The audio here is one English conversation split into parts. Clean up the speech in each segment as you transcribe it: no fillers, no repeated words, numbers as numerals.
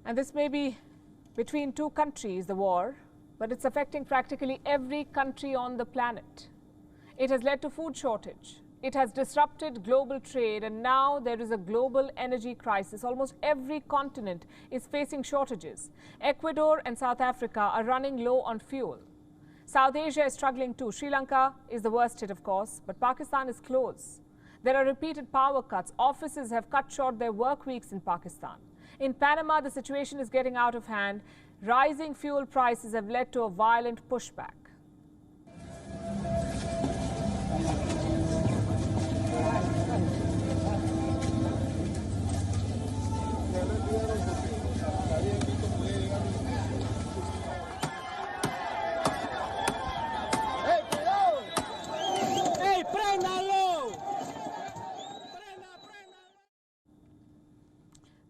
And this may be between two countries, the war, but it's affecting practically every country on the planet. It has led to food shortage. It has disrupted global trade, and now there is a global energy crisis. Almost every continent is facing shortages. Ecuador and South Africa are running low on fuel. South Asia is struggling too. Sri Lanka is the worst hit, of course, but Pakistan is close. There are repeated power cuts. Offices have cut short their work weeks in Pakistan. In Panama, the situation is getting out of hand. Rising fuel prices have led to a violent pushback.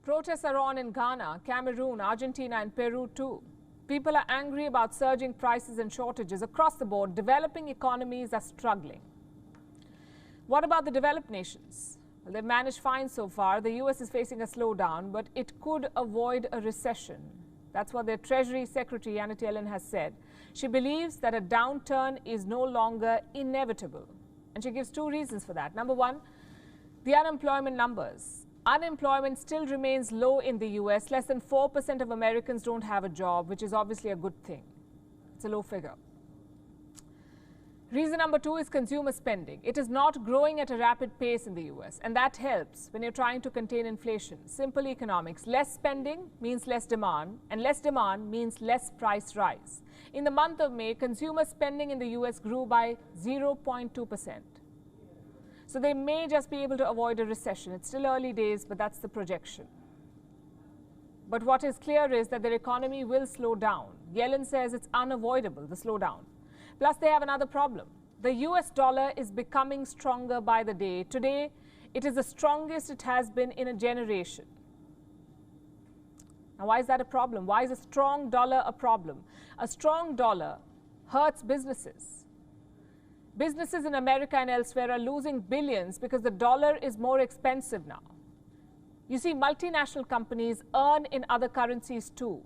Protests are on in Ghana, Cameroon, Argentina and Peru too. People are angry about surging prices and shortages across the board. Developing economies are struggling. What about the developed nations? Well, they've managed fine so far. The US is facing a slowdown, but it could avoid a recession. That's what their Treasury Secretary Janet Yellen has said. She believes that a downturn is no longer inevitable. And she gives two reasons for that. Number one, the unemployment numbers. Unemployment still remains low in the US. Less than 4% of Americans don't have a job, which is obviously a good thing. It's a low figure. Reason number two is consumer spending. It is not growing at a rapid pace in the US, and that helps when you're trying to contain inflation. Simple economics. Less spending means less demand, and less demand means less price rise. In the month of May, consumer spending in the US grew by 0.2%. So they may just be able to avoid a recession. It's still early days, but that's the projection. But what is clear is that their economy will slow down. Yellen says it's unavoidable, the slowdown. Plus, they have another problem. The US dollar is becoming stronger by the day. Today, it is the strongest it has been in a generation. Now, why is that a problem? Why is a strong dollar a problem? A strong dollar hurts businesses. Businesses in America and elsewhere are losing billions because the dollar is more expensive now. You see, multinational companies earn in other currencies too.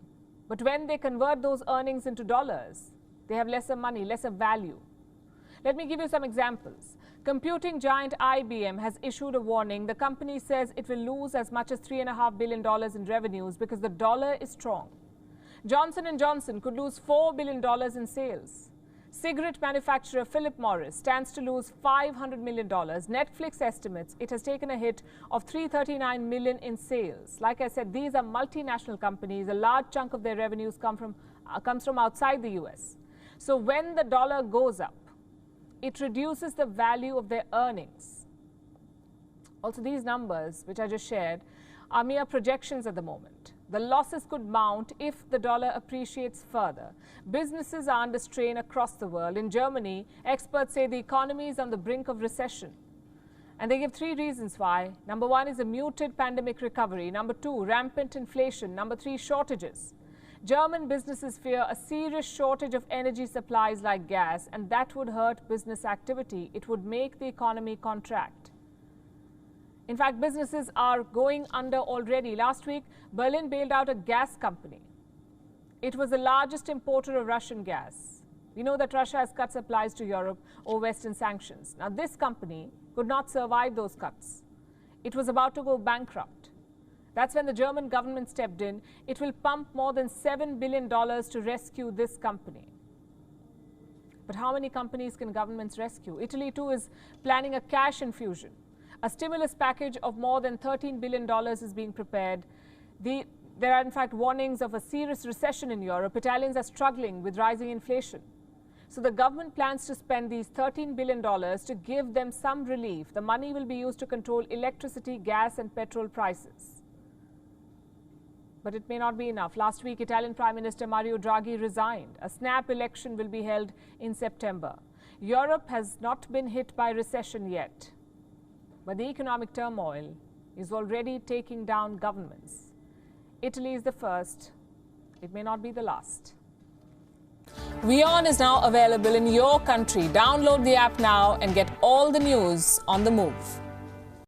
But when they convert those earnings into dollars, they have lesser money, lesser value. Let me give you some examples. Computing giant IBM has issued a warning. The company says it will lose as much as $3.5 billion in revenues because the dollar is strong. Johnson & Johnson could lose $4 billion in sales. Cigarette manufacturer Philip Morris stands to lose $500 million. Netflix estimates it has taken a hit of $339 million in sales. Like I said, these are multinational companies. A large chunk of their revenues comes from outside the US. So when the dollar goes up, it reduces the value of their earnings. Also, these numbers, which I just shared, are mere projections at the moment. The losses could mount if the dollar appreciates further. Businesses are under strain across the world. In Germany, experts say the economy is on the brink of recession. And they give three reasons why. Number one is a muted pandemic recovery. Number two, rampant inflation. Number three, shortages. German businesses fear a serious shortage of energy supplies like gas, and that would hurt business activity. It would make the economy contract. In fact, businesses are going under already. Last week, Berlin bailed out a gas company. It was the largest importer of Russian gas. We know that Russia has cut supplies to Europe over Western sanctions. Now, this company could not survive those cuts. It was about to go bankrupt. That's when the German government stepped in. It will pump more than $7 billion to rescue this company. But how many companies can governments rescue? Italy, too, is planning a cash infusion. A stimulus package of more than $13 billion is being prepared. There are, in fact, warnings of a serious recession in Europe. Italians are struggling with rising inflation. So the government plans to spend these $13 billion to give them some relief. The money will be used to control electricity, gas and petrol prices. But it may not be enough. Last week, Italian Prime Minister Mario Draghi resigned. A snap election will be held in September. Europe has not been hit by recession yet. But the economic turmoil is already taking down governments. Italy is the first. It may not be the last. WION is now available in your country. Download the app now and get all the news on the move.